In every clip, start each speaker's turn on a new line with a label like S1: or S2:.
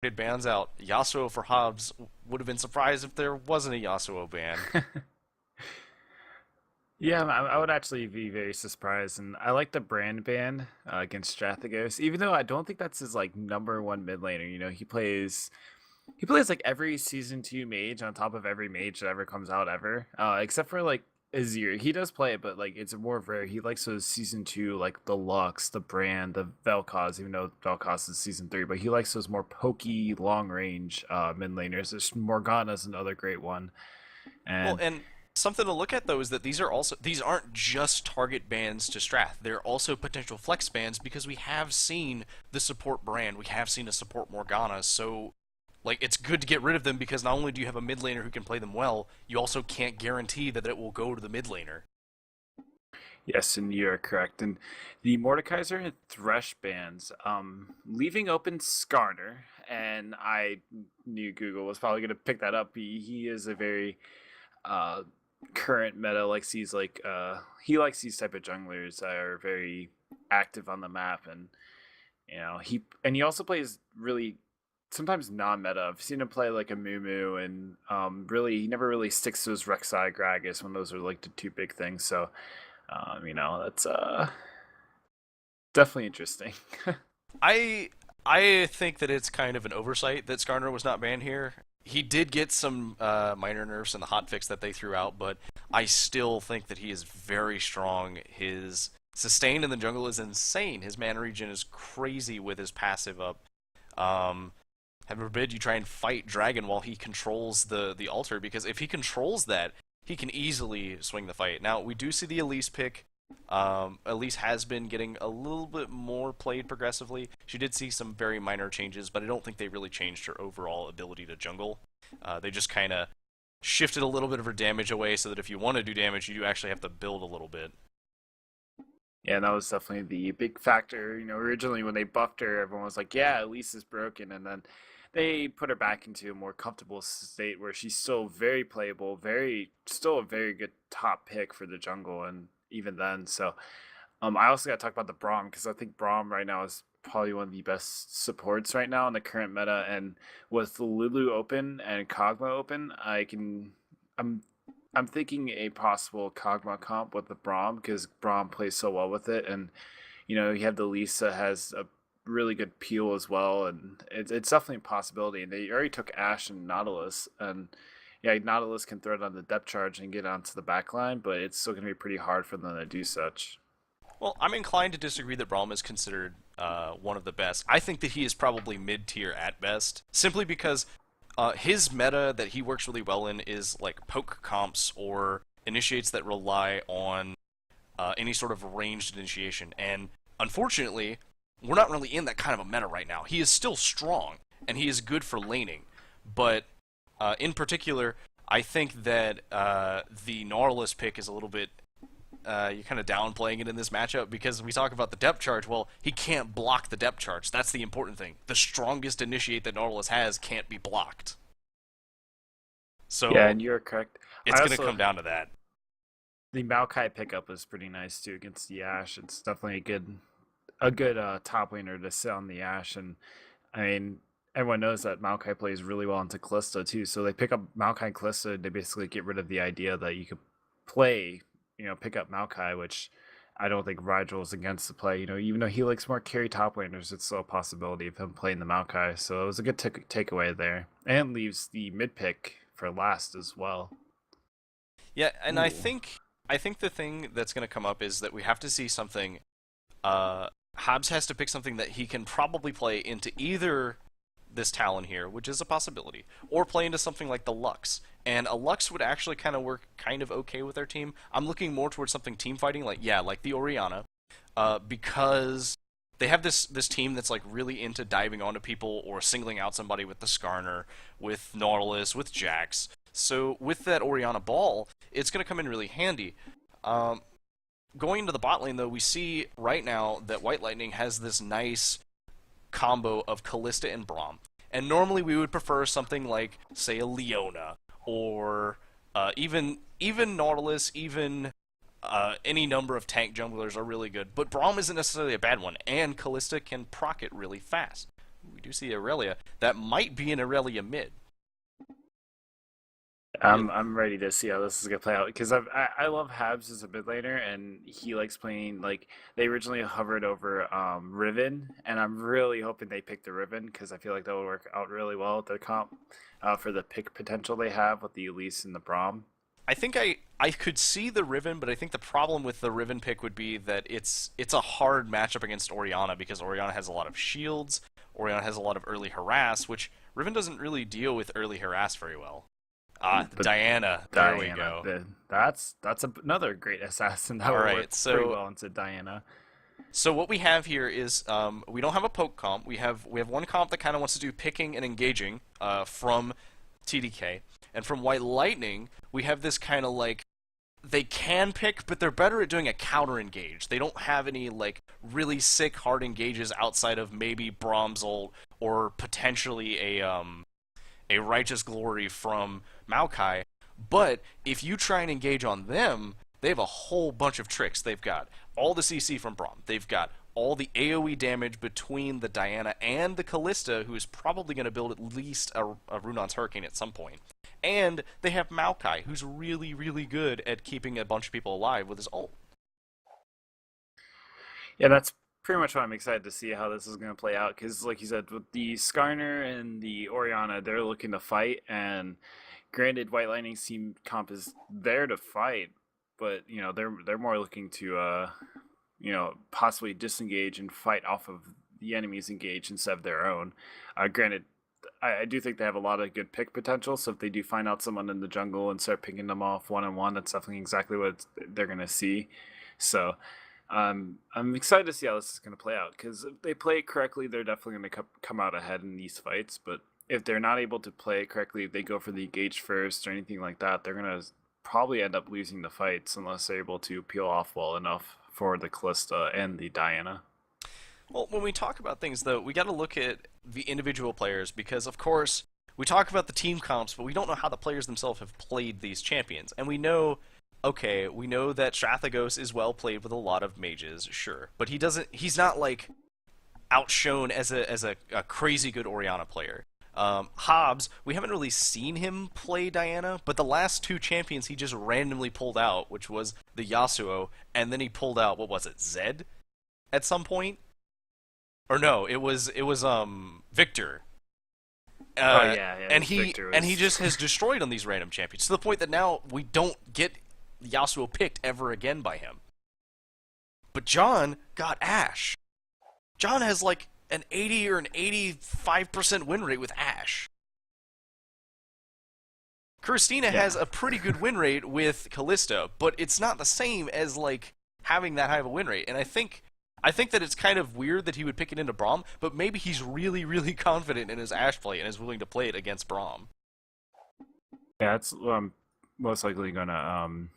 S1: bans out, Yasuo for Hobbs would have been surprised if there wasn't a Yasuo ban.
S2: Yeah, I would actually be very surprised, and I like the brand ban against Strathagos, even though I don't think that's his like number one mid laner. He plays like every season two mage on top of every mage that ever comes out ever, except for like Azir. He does play it, but like it's more rare. He likes those season two like the Lux, the brand, the Vel'Koz, even though Vel'Koz is season three, but he likes those more pokey, long range mid laners. There's Morgana's another great one,
S1: Well,
S2: and
S1: and something to look at though is that these aren't just target bans to Strath. They're also potential flex bans because we have seen the support brand, we have seen a support Morgana, so like it's good to get rid of them because not only do you have a mid laner who can play them well, you also can't guarantee that it will go to the mid laner.
S2: yes, and you're correct. And the Mordekaiser and Thresh bans, leaving open Skarner, and I knew Google was probably going to pick that up. He is a very uh, current meta. He likes these type of junglers that are very active on the map, and he also plays really sometimes non-meta. I've seen him play like a Moo and really he never really sticks to his Rek'Sai Gragas when those are like the two big things. So that's definitely interesting.
S1: I I think that it's kind of an oversight that Skarner was not banned here. He did get some minor nerfs in the hotfix that they threw out, but I still think that he is very strong. His sustain in the jungle is insane. His mana regen is crazy with his passive up. Heaven forbid you try and fight Dragon while he controls the altar, because if he controls that, he can easily swing the fight. Now, we do see the Elise pick. Elise has been getting a little bit more played progressively. She did see some very minor changes, but I don't think they really changed her overall ability to jungle. They just kind of shifted a little bit of her damage away so that if you want to do damage, you do actually have to build a little bit.
S2: Yeah, and that was definitely the big factor. Originally when they buffed her, everyone was like, "Yeah, Elise is broken," and then they put her back into a more comfortable state where she's still very playable, still a very good top pick for the jungle, and even then, so I also got to talk about the Braum because I think Braum right now is probably one of the best supports right now in the current meta. And with Lulu open and Kog'Maw open, I'm I'm thinking a possible Kog'Maw comp with the Braum because Braum plays so well with it, and you have the Lisa has a really good peel as well, and it's definitely a possibility. And they already took Ashe and Nautilus, and yeah, Nautilus can throw it on the depth charge and get onto the back line, but it's still going to be pretty hard for them to do such.
S1: Well, I'm inclined to disagree that Braum is considered one of the best. I think that he is probably mid tier at best, simply because his meta that he works really well in is like poke comps or initiates that rely on any sort of ranged initiation. And unfortunately, we're not really in that kind of a meta right now. He is still strong and he is good for laning, but in particular, I think that the Nautilus pick is a little bit you're kind of downplaying it in this matchup because we talk about the depth charge. Well, he can't block the depth charge. That's the important thing. The strongest initiate that Nautilus has can't be blocked.
S2: Yeah,
S1: So
S2: and you're correct.
S1: it's
S2: I
S1: going to
S2: also
S1: come down to that.
S2: The Maokai pickup was pretty nice too against the Ashe. It's definitely a good top laner to sit on the Ashe, and I mean everyone knows that Maokai plays really well into Callisto too. So they pick up Maokai and Callisto. They basically get rid of the idea that you could play, pick up Maokai, which I don't think Rigel is against the play. Even though he likes more carry top laners, it's still a possibility of him playing the Maokai. So it was a good takeaway there, and leaves the mid pick for last as well.
S1: Yeah, and I
S2: Ooh.
S1: think the thing that's going to come up is that we have to see something. Hobbs has to pick something that he can probably play into either this Talon here, which is a possibility, or play into something like the Lux. And a Lux would actually kind of work kind of okay with their team. I'm looking more towards something team fighting, like yeah, like the Orianna, because they have this team that's like really into diving onto people or singling out somebody with the Skarner, with Nautilus, with Jax. So with that Orianna ball, it's going to come in really handy. Um, Going into the bot lane though, we see right now that White Lightning has this nice combo of Callista and Braum. And normally we would prefer something like, say, a Leona, or even Nautilus, even any number of tank junglers are really good. But Braum isn't necessarily a bad one, and Callista can proc it really fast. we do see Aurelia. That might be an Aurelia mid.
S2: I'm ready to see how this is gonna play out because I love Habs as a mid laner, and he likes playing like they originally hovered over Riven, and I'm really hoping they pick the Riven because I feel like that would work out really well with their comp for the pick potential they have with the Elise and the Braum.
S1: I think I could see the Riven, but I think the problem with the Riven pick would be that it's a hard matchup against Orianna because Orianna has a lot of shields, Orianna has a lot of early harass, which Riven doesn't really deal with early harass very well.
S2: But
S1: Diana. There we go.
S2: That's another great assassin that
S1: All
S2: would
S1: right,
S2: work
S1: so
S2: pretty well into Diana.
S1: So what we have here is we don't have a poke comp. We have one comp that kind of wants to do picking and engaging from TDK, and from White Lightning we have this kind of like they can pick, but they're better at doing a counter engage. They don't have any like really sick hard engages outside of maybe Brahms ult or potentially a Righteous Glory from Maokai. But if you try and engage on them, they have a whole bunch of tricks. They've got all the CC from Braum. They've got all the AoE damage between the Diana and the Kalista, who is probably going to build at least a Runon's Hurricane at some point. And they have Maokai, who's really, really good at keeping a bunch of people alive with his ult.
S2: Yeah, that's pretty much why I'm excited to see how this is going to play out. Because, like you said, with the Skarner and the Orianna, they're looking to fight. And granted, White Lightning's team comp is there to fight, but you know they're more looking to possibly disengage and fight off of the enemy's engage instead of their own. Granted, I do think they have a lot of good pick potential. So if they do find out someone in the jungle and start picking them off one on one, that's definitely exactly what they're going to see. So I'm excited to see how this is going to play out because if they play it correctly, they're definitely going to come out ahead in these fights. But if they're not able to play it correctly, if they go for the engage first or anything like that, they're going to probably end up losing the fights unless they're able to peel off well enough for the Kalista and the Diana.
S1: Well, when we talk about things, though, we got to look at the individual players because, of course, we talk about the team comps, but we don't know how the players themselves have played these champions. And we know that Strathagos is well played with a lot of mages, sure, but he's not like outshone as a crazy good Orianna player. Hobbs, we haven't really seen him play Diana, but the last two champions he just randomly pulled out, which was the Yasuo, and then he pulled out, what was it, Zed? At some point? Or no, it was Victor. And he just has destroyed on these random champions to the point that now we don't get Yasuo picked ever again by him. But John got Ashe. John has like an 80 or an 85% win rate with Ashe. Christina has a pretty good win rate with Kalista, but it's not the same as like having that high of a win rate. And I think that it's kind of weird that he would pick it into Braum, but maybe he's really, really confident in his Ashe play and is willing to play it against Braum.
S2: Yeah, that's most likely gonna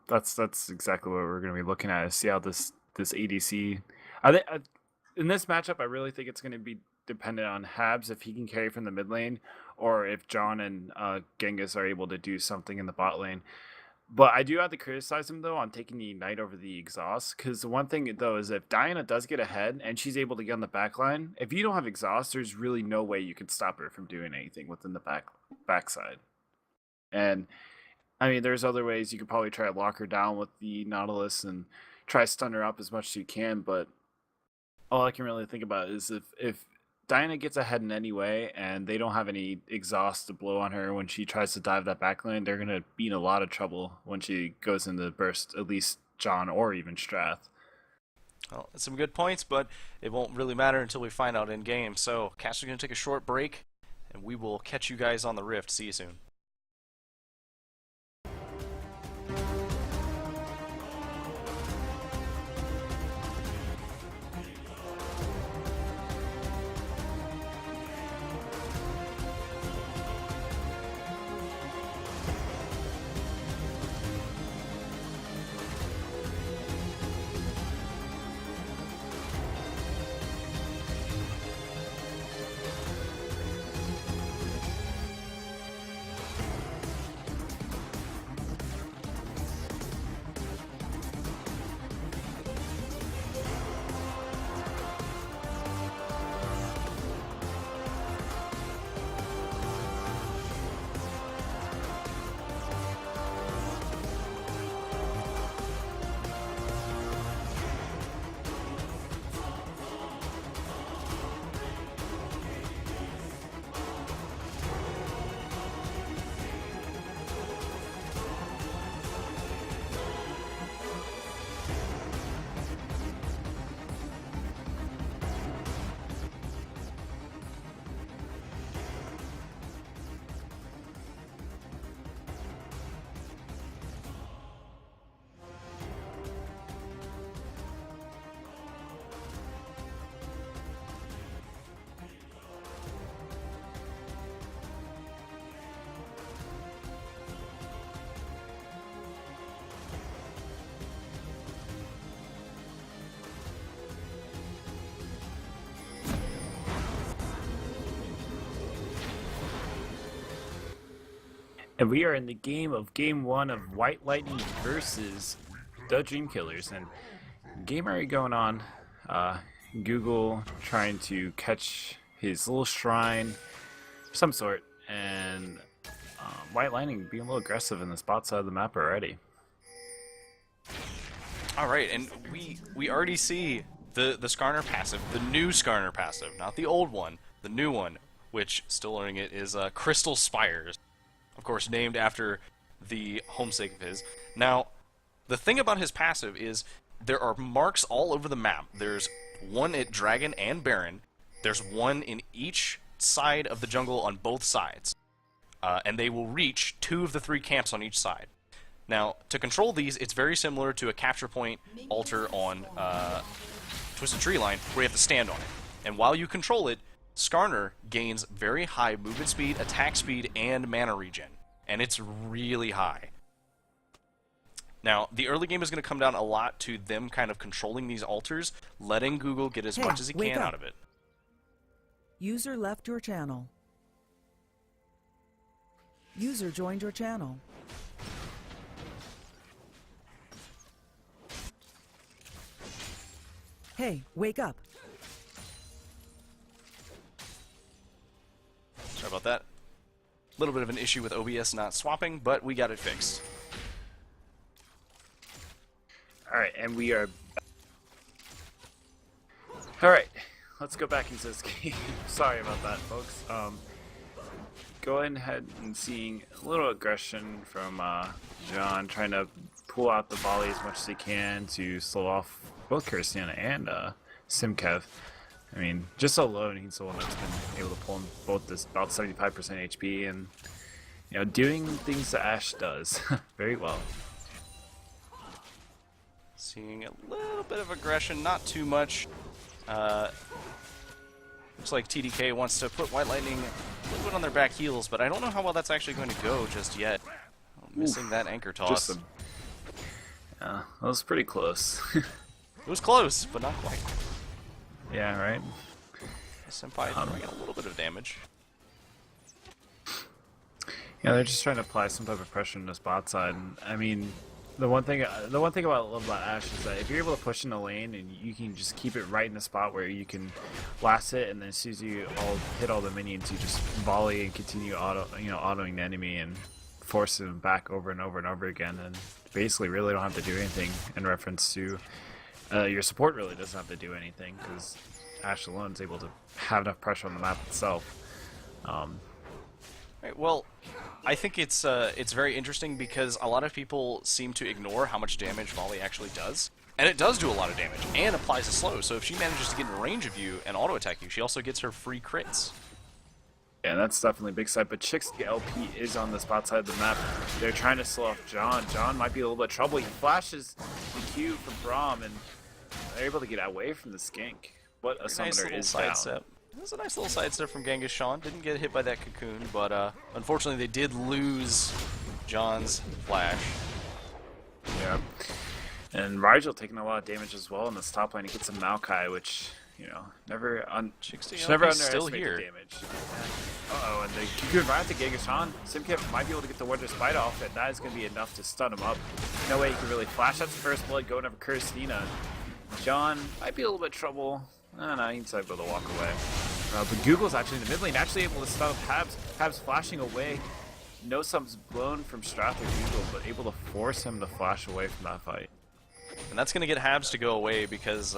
S2: that's exactly what we're gonna be looking at is see how this ADC. I think in this matchup, I really think it's gonna be dependent on Habs if he can carry from the mid lane, or if John and Genghis are able to do something in the bot lane. But I do have to criticize him, though, on taking the Ignite over the Exhaust. Because the one thing, though, is if Diana does get ahead and she's able to get on the back line, if you don't have Exhaust, there's really no way you can stop her from doing anything within the backside. And, I mean, there's other ways you could probably try to lock her down with the Nautilus and try to stun her up as much as you can. But all I can really think about is if Diana gets ahead in any way, and they don't have any exhaust to blow on her when she tries to dive that backline, they're going to be in a lot of trouble when she goes into burst, at least John or even Strath.
S1: Well, that's some good points, but it won't really matter until we find out in game. So, Caster's going to take a short break, and we will catch you guys on the Rift. See you soon.
S2: And we are in the game one of White Lightning versus the Dream Killers. And game already going on. Google trying to catch his little shrine of some sort. And White Lightning being a little aggressive in the spot side of the map already.
S1: Alright, and we already see the Skarner passive, the new Skarner passive, not the old one, the new one, which, still learning it, is Crystal Spires. Of course, named after the homesake of his. Now, the thing about his passive is there are marks all over the map. There's one at Dragon and Baron. There's one in each side of the jungle on both sides. And they will reach 2 of the 3 camps on each side. Now, to control these, it's very similar to a capture point altar on Twisted Tree Line, where you have to stand on it. And while you control it, Skarner gains very high movement speed, attack speed, and mana regen. And it's really high. Now, the early game is going to come down a lot to them kind of controlling these altars, letting Google get as much as he can out of it.
S3: User left your channel. User joined your channel. Hey, wake up.
S1: Sorry about that. A little bit of an issue with OBS not swapping, but we got it fixed.
S2: Alright, and we are... Alright, let's go back into this game. Sorry about that, folks. Going ahead and seeing a little aggression from John, trying to pull out the volley as much as he can to slow off both Kirstiana and Simkev. I mean, just alone, he's the one that's been able to pull in both this about 75% HP and, you know, doing things that Ashe does very well.
S1: Seeing a little bit of aggression, not too much. Looks like TDK wants to put White Lightning a little bit on their back heels, but I don't know how well that's actually going to go just yet. Oh, missing that anchor toss.
S2: That was pretty close.
S1: It was close, but not quite.
S2: Yeah, right?
S1: Senpai throwing in a little bit of damage.
S2: Yeah, they're just trying to apply some type of pressure on this bot side. I mean, the one thing I love about Ashe is that if you're able to push in the lane and you can just keep it right in the spot where you can blast it, and then as soon as you hit all the minions, you just volley and continue autoing the enemy and force them back over and over and over again, and basically really don't have to do anything in reference to your support really doesn't have to do anything because Ashe alone is able to have enough pressure on the map itself.
S1: Right, well, I think it's very interesting because a lot of people seem to ignore how much damage Volley actually does. And it does do a lot of damage, and applies a slow, so if she manages to get in range of you and auto-attack you, she also gets her free crits.
S2: Yeah, that's definitely a big side, but Chixty LP is on the spot side of the map. They're trying to slow off John. John might be a little bit of trouble. He flashes the Q from Braum, and they're able to get away from the skink. What a summoner is down.
S1: Sidestep. It was a nice little sidestep from Genghis Sean. Didn't get hit by that cocoon, but unfortunately they did lose John's flash.
S2: Yeah. And Rigel taking a lot of damage as well in this top lane. He gets a Maokai, which, you know, never
S1: still here.
S2: The damage. Uh-oh, and the cocoon right to Genghis Sean. Simkev might be able to get the Wonder Spite off, and that is going to be enough to stun him up. No way he can really flash. That's the first blood going over Kirstina. John might be a little bit trouble. I don't know, he's able to walk away. But Google's actually in the mid lane, actually able to stun up Habs. Habs flashing away. No subs blown from Strath or Google, but able to force him to flash away from that fight.
S1: And that's going to get Habs to go away because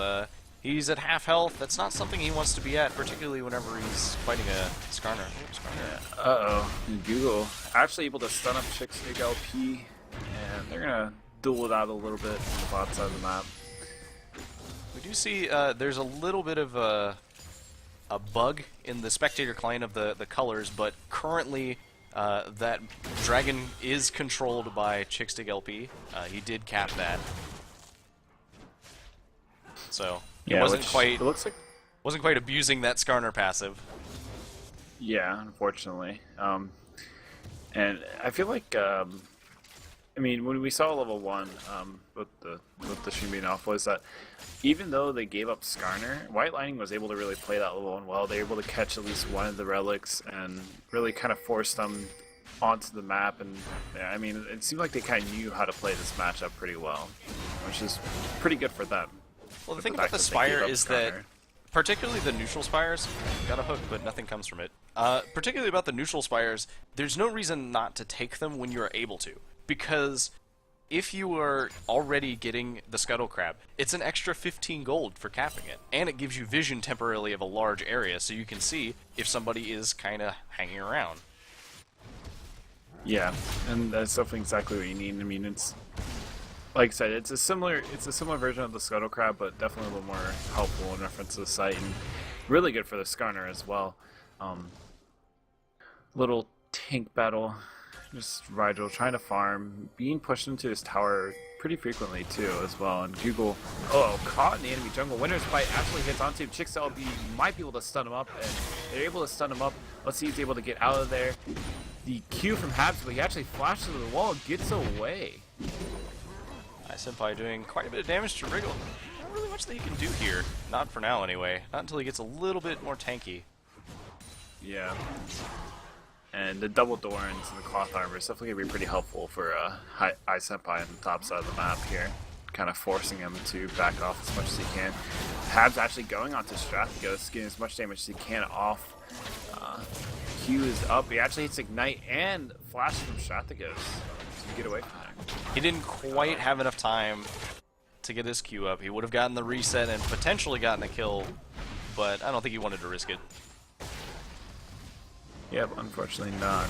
S1: he's at half health. That's not something he wants to be at, particularly whenever he's fighting a Skarner.
S2: Yeah. Uh-oh. And Google actually able to stun up Chixty LP, and they're going to duel it out a little bit on the bot side of the map.
S1: We do see there's a little bit of a bug in the spectator client of the colors, but currently that dragon is controlled by Chixtig LP. He did cap that, so it wasn't quite abusing that Skarner passive.
S2: Yeah, unfortunately. And I feel like I mean, when we saw level 1 with the stream being off, was that even though they gave up Skarner, White Lightning was able to really play that level 1 well. They were able to catch at least one of the relics and really kind of force them onto the map, and yeah, I mean, it seemed like they kind of knew how to play this matchup pretty well, which is pretty good for them.
S1: Well, the
S2: With
S1: thing
S2: the
S1: about
S2: fact
S1: the
S2: that they
S1: Spire
S2: gave up
S1: is that,
S2: Skarner.
S1: particularly the neutral Spires, got a hook, but nothing comes from it. Particularly about the neutral Spires, there's no reason not to take them when you're able to, because if you are already getting the Scuttle Crab, it's an extra 15 gold for capping it, and it gives you vision temporarily of a large area, so you can see if somebody is kind of hanging around.
S2: Yeah, and that's definitely exactly what you need. I mean, it's like I said, it's a similar version of the Scuttle Crab, but definitely a little more helpful in reference to the site, and really good for the Skarner as well. Little tank battle, just Rigel trying to farm, being pushed into his tower pretty frequently too as well. And Google, caught in the enemy jungle. Winter's Bite actually hits onto him. Chicks LB might be able to stun him up, and they're able to stun him up. Let's see if he's able to get out of there. The Q from Habs, but he actually flashes to the wall and gets away.
S1: Senpai doing quite a bit of damage to Wriggle. Not really much that he can do here. Not for now, anyway. Not until he gets a little bit more tanky.
S2: Yeah. And the double Doran and the cloth armor is definitely going to be pretty helpful for Senpai on the top side of the map here. Kind of forcing him to back off as much as he can. Habs actually going onto Strathghost, getting as much damage as he can off. Q is up. He actually hits Ignite and flashes from Strathghost to get away from there.
S1: He didn't quite have enough time to get his Q up. He would have gotten the reset and potentially gotten a kill, but I don't think he wanted to risk it.
S2: Yeah, but unfortunately not.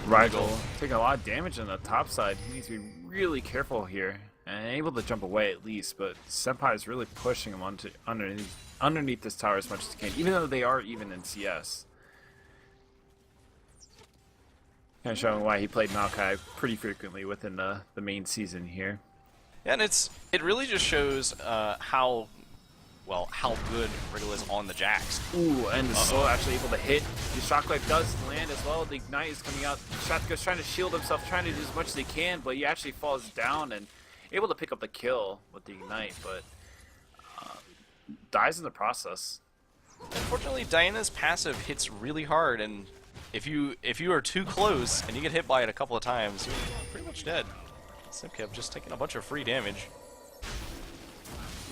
S2: Rigel taking a lot of damage on the top side. He needs to be really careful here and able to jump away at least, but Senpai is really pushing him onto underneath this tower as much as he can, even though they are even in CS. Kind of showing why he played Maokai pretty frequently within the main season here.
S1: Yeah, and it really just shows how good Wriggle is on the Jax.
S2: Ooh, and the Soul actually able to hit. The Shockwave does land as well. The Ignite is coming out. Strathghost trying to shield himself, trying to do as much as he can, but he actually falls down and able to pick up the kill with the Ignite, but dies in the process.
S1: Unfortunately, Diana's passive hits really hard, and if you are too close and you get hit by it a couple of times, you're pretty much dead. Simkev just taking a bunch of free damage.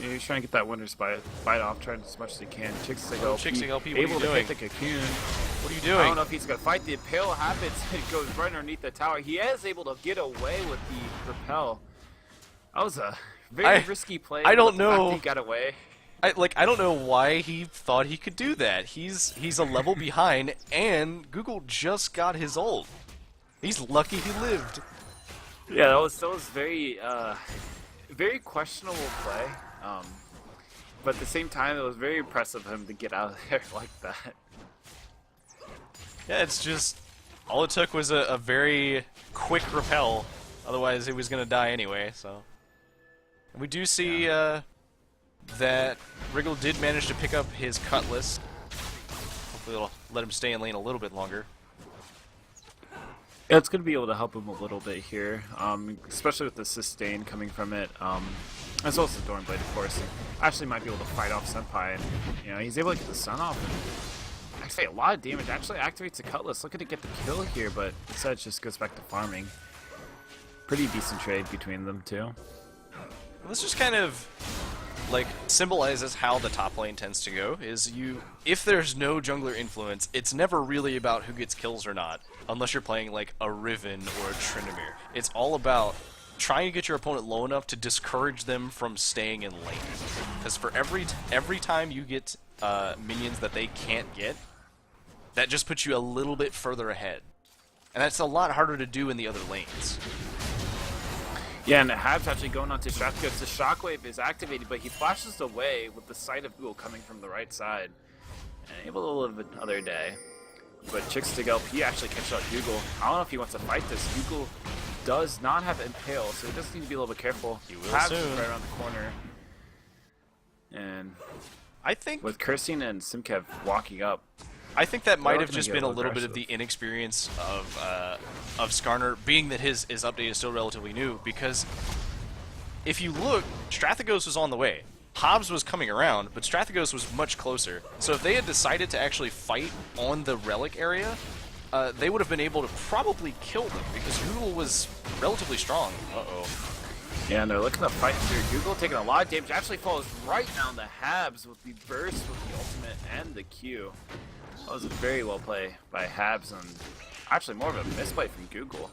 S2: Yeah, he's trying to get that Winter's Bite off, trying as much as he can. Chixig LP,
S1: Chixig LP, what are
S2: able
S1: you
S2: to
S1: doing?
S2: hit the Cocoon.
S1: What are you
S2: I don't
S1: doing?
S2: know if he's going to fight. The Impale happens. It goes right underneath the tower. He is able to get away with the Repel. That was a very risky play.
S1: I don't
S2: but the fact
S1: know.
S2: He got away.
S1: I don't know why he thought he could do that. He's a level behind, and Google just got his ult. He's lucky he lived.
S2: Yeah, that was very very questionable play. But at the same time, it was very impressive of him to get out of there like that.
S1: Yeah, it's just all it took was a very quick repel. Otherwise, he was gonna die anyway. So and we do see that Wriggle did manage to pick up his Cutlass. Hopefully, it'll let him stay in lane a little bit longer.
S2: Yeah, it's going to be able to help him a little bit here, especially with the sustain coming from it, as well as the Thornblade, of course. And actually might be able to fight off Senpai, and he's able to get the stun off. And actually, a lot of damage. Actually activates the Cutlass, looking to get the kill here, but instead it just goes back to farming. Pretty decent trade between them two.
S1: This just kind of symbolizes how the top lane tends to go. If there's no jungler influence, it's never really about who gets kills or not, unless you're playing like a Riven or a Tryndamere. It's all about trying to get your opponent low enough to discourage them from staying in lane. Because for every time you get minions that they can't get, that just puts you a little bit further ahead. And that's a lot harder to do in the other lanes.
S2: Yeah, and the Habs actually going on to Strathghost. The Shockwave is activated, but he flashes away with the sight of Google coming from the right side. And able to live another day. But Chixig LP actually catches out Google. I don't know if he wants to fight this. Google does not have Impale, so he does need to be a little bit careful.
S1: He will
S2: Habs
S1: soon.
S2: is right around the corner. And
S1: I think
S2: with Kirsten and Simkev walking up,
S1: that might
S2: all
S1: have
S2: gonna
S1: just
S2: get
S1: been
S2: a
S1: a
S2: little
S1: little bit of the
S2: aggressive.
S1: inexperience of Skarner, being that his update is still relatively new, because if you look, Strathghost was on the way. Hobbs was coming around, but Strathghost was much closer. So if they had decided to actually fight on the relic area, they would have been able to probably kill them because Google was relatively strong. Uh-oh.
S2: Yeah, and they're looking to fight through. Google taking a lot of damage. Actually falls right down the Habs with the burst, with the ultimate, and the Q. That was a very well play by Habs, and actually more of a misplay from Google.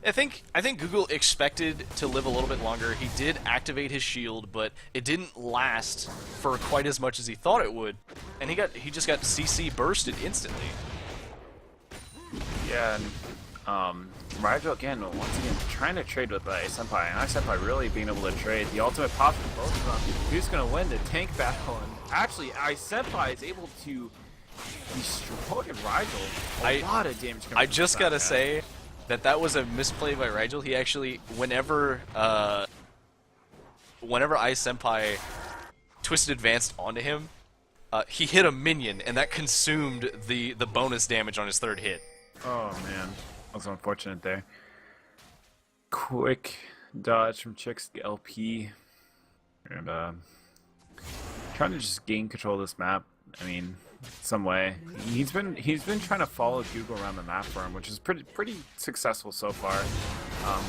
S1: I think Google expected to live a little bit longer. He did activate his shield, but it didn't last for quite as much as he thought it would, and he just got CC bursted instantly.
S2: Yeah, and Rigel again, once again, trying to trade with Ice Senpai, and Ice Senpai really being able to trade. The ultimate pop from both of them. Who's going to win the tank battle? And actually, Ice Senpai is able to destroy Rigel. A lot of damage coming
S1: I
S2: from
S1: just
S2: that
S1: gotta
S2: guy.
S1: say that was a misplay by Rigel. He actually, whenever Ice Senpai twisted advanced onto him, he hit a minion, and that consumed the bonus damage on his third hit.
S2: Oh man, that was unfortunate there. Quick dodge from Chicks LP, and trying to just gain control of this map. I mean, some way. He's been trying to follow Google around the map for him, which is pretty successful so far.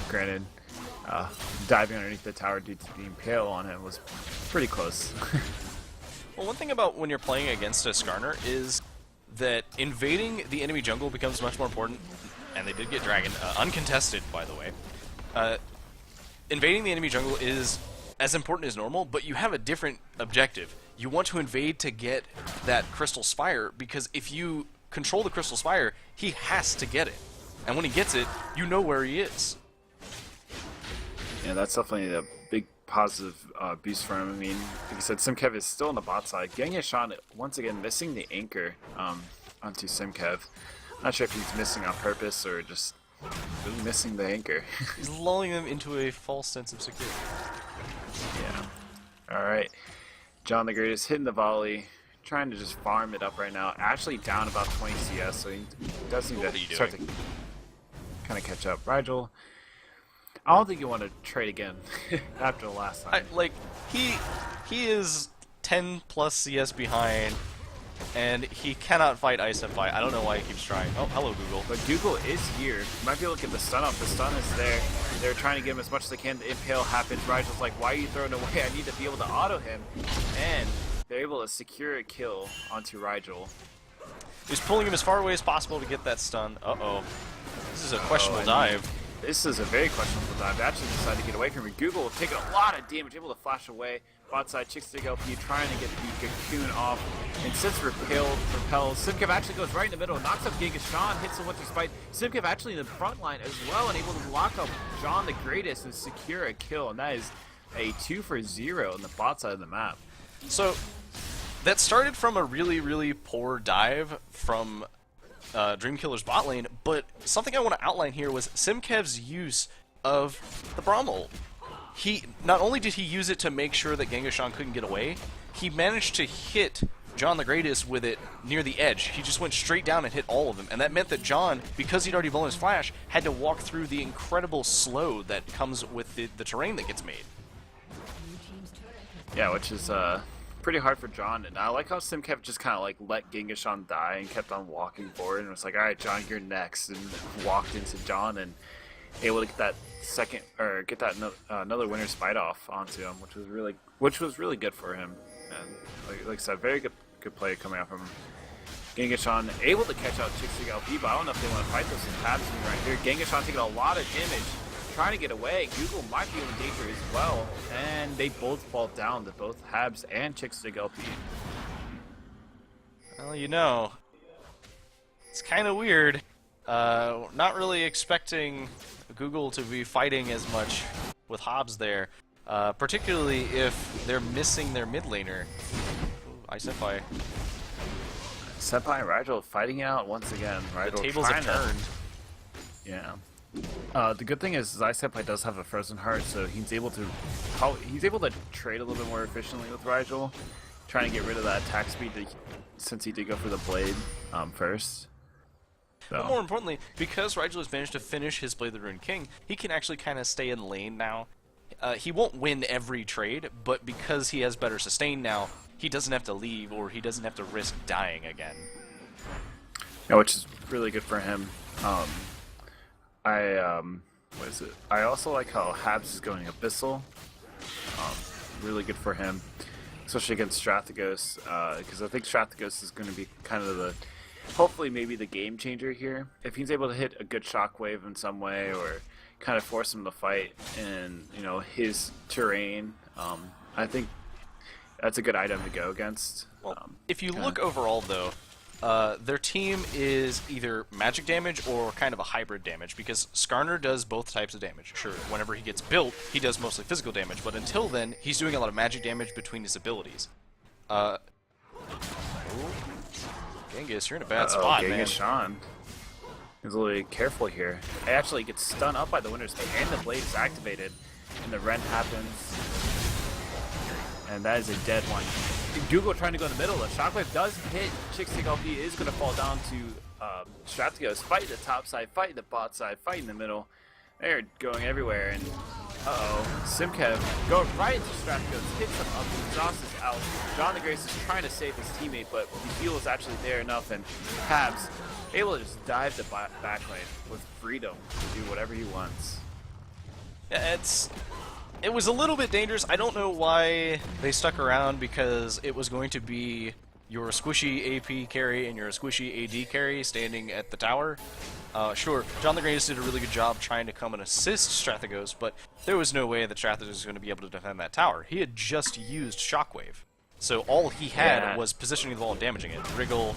S2: Granted, diving underneath the tower due to the impale on him was pretty close.
S1: Well, one thing about when you're playing against a Skarner is that invading the enemy jungle becomes much more important, and they did get Dragon, uncontested, by the way. Invading the enemy jungle is as important as normal, but you have a different objective. You want to invade to get that Crystal Spire, because if you control the Crystal Spire, he has to get it. And when he gets it, you know where he is.
S2: Yeah, that's definitely a big positive boost for him. I mean, like I said, Simkev is still on the bot side. Genghis-Shan, once again, missing the anchor onto Simkev. Not sure if he's missing on purpose or just really missing the anchor.
S1: He's lulling them into a false sense of security.
S2: Yeah. Alright. John the Greatest hitting the volley. Trying to just farm it up right now. Actually down about 20 CS, so he does need
S1: What are
S2: to
S1: you
S2: start to
S1: doing?
S2: kind of catch up. Rigel, I don't think you want to trade again after the last time.
S1: He is 10 plus CS behind, and he cannot fight Ice Senpai. I don't know why he keeps trying. Oh, hello, Google.
S2: But Google is here. You might be able to get the stun off. The stun is there. They're trying to get him as much as they can. The impale happens. Rigel's like, why are you throwing it away? I need to be able to auto him. And they're able to secure a kill onto Rigel.
S1: He's pulling him as far away as possible to get that stun. Uh-oh. This is a questionable dive.
S2: This is a very questionable dive. They actually decided to get away from it. Google taking a lot of damage, able to flash away. Bot side, Chickstick LP trying to get the Cocoon off. And since propels, Simkev actually goes right in the middle, knocks up Genghis-Shan, hits him with his spite. Simkev actually in the front line as well, and able to lock up John the Greatest and secure a kill. And that is a 2 for 0 on the bot side of the map.
S1: So, that started from a really, really poor dive from Dreamkiller's bot lane, but something I want to outline here was Simkev's use of the Braum ult. Not only did he use it to make sure that Genghis-Shan couldn't get away, he managed to hit John the Greatest with it near the edge. He just went straight down and hit all of them, and that meant that John, because he'd already blown his flash, had to walk through the incredible slow that comes with the terrain that gets made.
S2: Yeah, which is pretty hard for John. And I like how Simkev just kind of like let Genghis-Shan die and kept on walking forward and was like, all right, John, you're next, and walked into John and able to get that second or get that another winner's fight off onto him, which was really good for him. And like I said, very good play coming out from Genghis-Shan, able to catch out Chickstick LP, but I don't know if they want to fight this in tabs right here. Genghis-Shan taking a lot of damage, trying to get away. Google might be in danger as well, and they both fall down to both Habs and Chickstick LP.
S1: Well, you know, it's kind of weird. Not really expecting Google to be fighting as much with Hobbs there, particularly if they're missing their mid laner. Ooh, Ice Senpai.
S2: Senpai and Rigel fighting out once again.
S1: The
S2: Rigel
S1: tables have
S2: trying to-
S1: turned.
S2: Yeah. The good thing is Ice Senpai does have a Frozen Heart, so he's able to trade a little bit more efficiently with Rigel, trying to get rid of that attack speed since he did go for the blade first.
S1: But more importantly, because Rigel has managed to finish his Blade of the Ruined King, he can actually kind of stay in lane now. He won't win every trade, but because he has better sustain now, he doesn't have to leave or he doesn't have to risk dying again.
S2: Yeah, which is really good for him. I what is it? I also like how Habs is going Abyssal. Really good for him, especially against Strathagos, because I think Strathagos is going to be kind of the, hopefully maybe the game changer here. If he's able to hit a good shockwave in some way, or kind of force him to fight in, you know, his terrain, I think that's a good item to go against.
S1: Well, if you look overall, though, their team is either magic damage or kind of a hybrid damage, because Skarner does both types of damage. Sure, whenever he gets built, he does mostly physical damage, but until then, he's doing a lot of magic damage between his abilities. Genghis, you're in a bad spot, man.
S2: Genghis Sean. He's a little careful here. He actually gets stunned up by the Winter's Bane, and the blade is activated, and the rend happens. And that is a dead one. Google trying to go in the middle. The shockwave does hit. Chixig LP is going to fall down to Strathagos. Fight the top side, fight the bot side, fight in the middle. They're going everywhere, and Simkev going right into Strathagos, hits him up, exhaust is out. John the Grace is trying to save his teammate, but the heal is actually there enough, and Habs able to just dive the backlane with freedom to do whatever he wants.
S1: Yeah, it was a little bit dangerous. I don't know why they stuck around, because it was going to be your squishy AP carry and your squishy AD carry standing at the tower. Sure, John the Greatest did a really good job trying to come and assist Strathagos, but there was no way that Strathagos was going to be able to defend that tower. He had just used Shockwave, so all he had was positioning the ball and damaging it. Wriggle.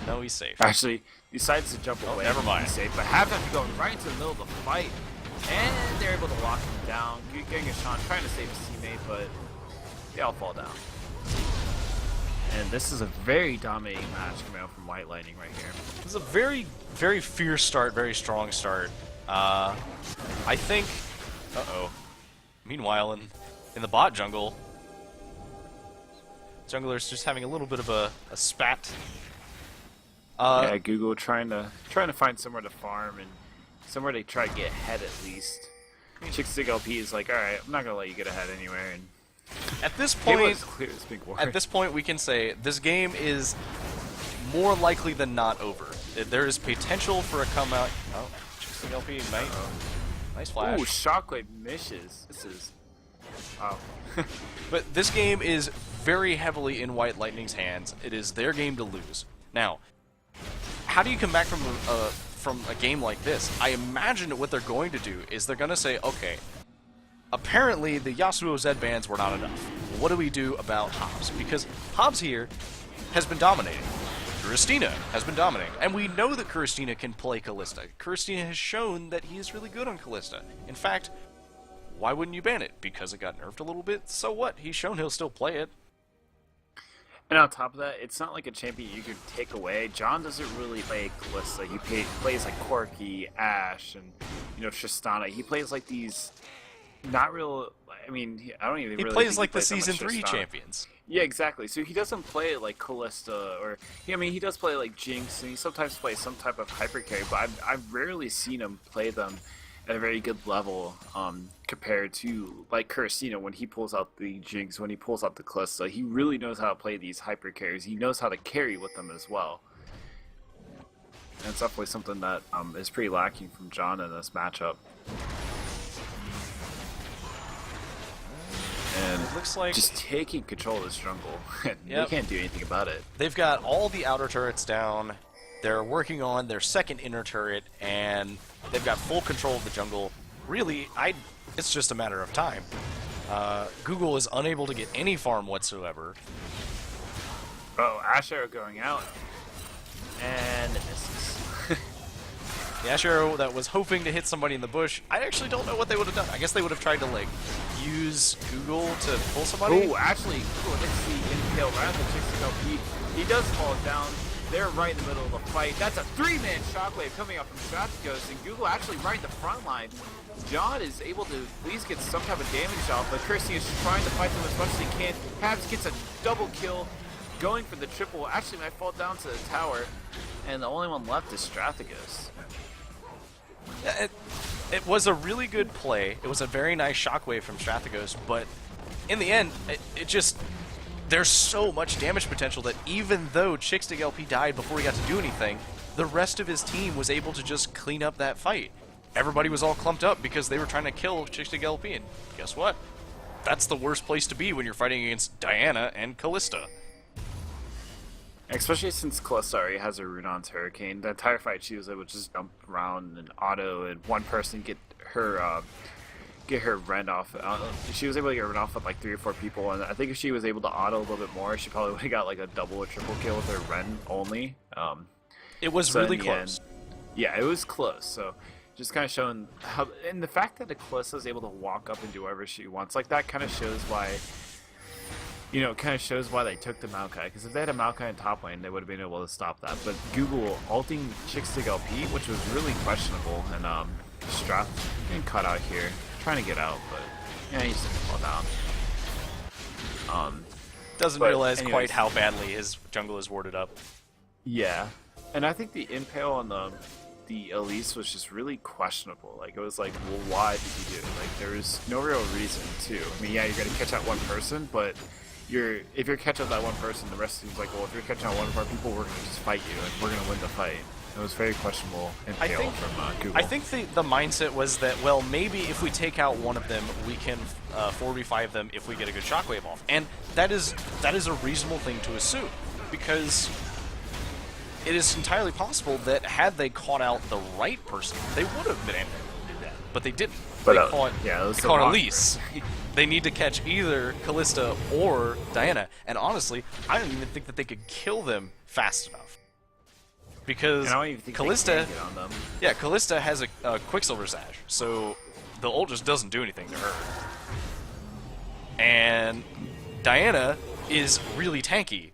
S1: No, he's safe.
S2: Actually, he decides to jump away.
S1: Never mind.
S2: He's safe, but Habs have to go right into the middle of the fight. And they're able to lock him down. Genghis Sean trying to save his teammate, but they all fall down. And this is a very dominating match coming out from White Lightning right here.
S1: This is a very, very fierce start, very strong start. I think... Uh-oh. Meanwhile, in the bot jungle, Jungler's just having a little bit of a spat.
S2: Yeah, Google trying to find somewhere to farm and somewhere to try to get ahead at least. Chixig LP is like, alright, I'm not gonna let you get ahead anywhere, and
S1: at this point, we can say this game is more likely than not over. There is potential for a come out. Oh, Chixig LP, nice flash.
S2: Ooh, Shockwave misses. This is wow.
S1: But this game is very heavily in White Lightning's hands. It is their game to lose. Now, how do you come back from a game like this? I imagine what they're going to do is they're going to say, okay, apparently the Yasuo Zed bans were not enough. What do we do about Hobbs? Because Hobbs here has been dominating. Kuristina has been dominating. And we know that Kuristina can play Kalista. Kuristina has shown that he is really good on Kalista. In fact, why wouldn't you ban it? Because it got nerfed a little bit? So what? He's shown he'll still play it.
S2: And on top of that, it's not like a champion you could take away. John doesn't really play Kalista. He plays like Corki, Ashe, and Tristana. He plays like these not real. I mean, I don't even.
S1: He
S2: really
S1: plays
S2: think
S1: like
S2: he
S1: the
S2: plays
S1: Season 3
S2: Tristana.
S1: champions.
S2: Yeah, exactly. So he doesn't play like Kalista, or he does play like Jinx, and he sometimes plays some type of hyper carry. But I've rarely seen him play them at a very good level, compared to like Kuristina when he pulls out the Jinx, when he pulls out the Kalista. He really knows how to play these hyper carries. He knows how to carry with them as well. And it's definitely something that is pretty lacking from John in this matchup. And
S1: It looks like
S2: just taking control of this jungle. They
S1: Yep.
S2: can't do anything about it.
S1: they've got all the outer turrets down. They're working on their second inner turret, and they've got full control of the jungle. Really, it's just a matter of time. Google is unable to get any farm whatsoever.
S2: Oh, Ashe Arrow going out. And it misses.
S1: The Ashe Arrow that was hoping to hit somebody in the bush, I actually don't know what they would have done. I guess they would have tried to, like, use Google to pull somebody.
S2: Oh, actually, cool. Let's see. Impale right at the Chixig LP. He does fall down. They're right in the middle of the fight. That's a 3-man shockwave coming up from Strathagos, and Google actually right in the front line. John is able to at least get some type of damage off, but Kirsty is trying to fight them as much as he can. Habs gets a double kill, going for the triple. Actually might fall down to the tower, and the only one left is Strathagos.
S1: It was a really good play. It was a very nice shockwave from Strathagos, but in the end, it just... There's so much damage potential that even though Chixig LP died before he got to do anything, the rest of his team was able to just clean up that fight. Everybody was all clumped up because they were trying to kill Chixig LP, and guess what? That's the worst place to be when you're fighting against Diana and Callista.
S2: Especially since Callista already has a Runon's Hurricane. The entire fight she was able to just jump around and auto, and one person get her Ren off. She was able to get Ren off with like 3 or 4 people, and I think if she was able to auto a little bit more, she probably would have got like a double or triple kill with her Ren only.
S1: It was
S2: So in
S1: really
S2: the
S1: close.
S2: end- yeah, it was close. So just kind of showing how, and the fact that Eclipse is able to walk up and do whatever she wants, like that kind of shows why. You know, it kind of shows why they took the Maokai, because if they had a Maokai in top lane, they would have been able to stop that. But Google ulting Chixig LP, which was really questionable, and Strath getting cut out here, trying to get out, but yeah, he's gonna fall down.
S1: Doesn't
S2: But
S1: realize
S2: anyways.
S1: quite how badly his jungle is warded up.
S2: Yeah, and I think the impale on the Elise was just really questionable. Like, it was like, well, why did you do it? Like, there was no real reason to. I mean, yeah, you're gonna catch out one person, but if you're catching out that one person, the rest of the team's like, well, if you're catching out one of our people, we're gonna just fight you, and we're gonna win the fight. It was very questionable impale from Google.
S1: I think the mindset was that, well, maybe if we take out one of them, we can 4v5 them if we get a good shockwave off. And that is a reasonable thing to assume, because it is entirely possible that had they caught out the right person, they would have been able to do that. But they didn't.
S2: But,
S1: they caught,
S2: yeah, it was
S1: they
S2: the
S1: caught
S2: wrong
S1: Elise. They need to catch either Callista or Diana. And honestly, I don't even think that they could kill them fast enough. Because
S2: And I don't even think
S1: Callista,
S2: they can get on them.
S1: yeah, Callista has a Quicksilver Sash, so the ult just doesn't do anything to her. And Diana is really tanky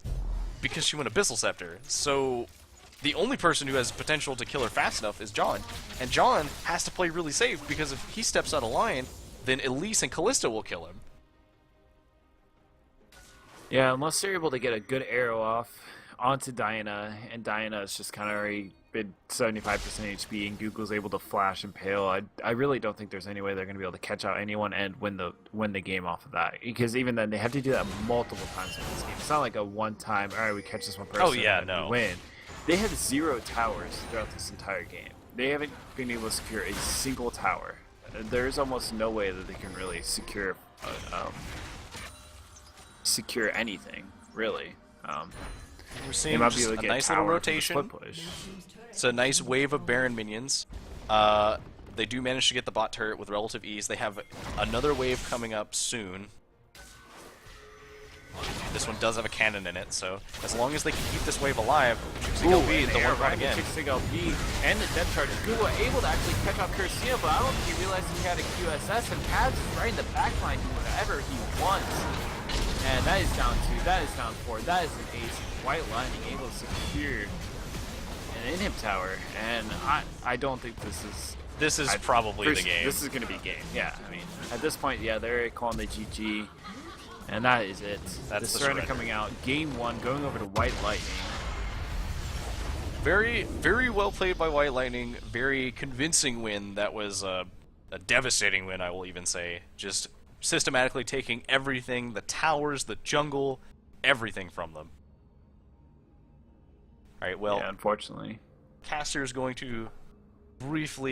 S1: because she went Abyssal Scepter, so the only person who has potential to kill her fast enough is John. And John has to play really safe, because if he steps out of line, then Elise and Callista will kill him.
S2: Yeah, unless they're able to get a good arrow off onto Diana, and Diana has just kind of already been 75% HP, and Google's able to flash and pale. I really don't think there's any way they're going to be able to catch out anyone and win the game off of that. Because even then, they have to do that multiple times in this game. It's not like a one-time, all right, we catch this one person
S1: yeah,
S2: and
S1: no.
S2: we win. They have 0 towers throughout this entire game. They haven't been able to secure a single tower. There's almost no way that they can really secure anything, really.
S1: We're
S2: They
S1: seeing
S2: might be
S1: just
S2: able to
S1: a
S2: get
S1: nice
S2: tower
S1: little
S2: from the
S1: rotation.
S2: split push.
S1: It's a nice wave of Baron minions. They do manage to get the bot turret with relative ease. They have another wave coming up soon. This one does have a cannon in it, so as long as they can keep this wave alive, Chixig LP, they'll work on again.
S2: Chixig LP and the depth charge. Google able to actually catch out Curcia, but I don't think he realized he had a QSS, and Pabs is right in the backline doing whatever he wants. And that is down 2, that is down 4, that is an ace. White Lightning able to secure an inhib tower, and I don't think this is...
S1: This is probably the game.
S2: This is going to be game, yeah. I mean, at this point, yeah, they're calling the GG, and that is it.
S1: That's
S2: the
S1: the
S2: surrender
S1: surrender.
S2: coming out. Game 1, going over to White Lightning.
S1: Very, very well played by White Lightning. Very convincing win. That was a devastating win, I will even say. Just systematically taking everything, the towers, the jungle, everything from them. Alright, well,
S2: Yeah, unfortunately.
S1: Caster is going to briefly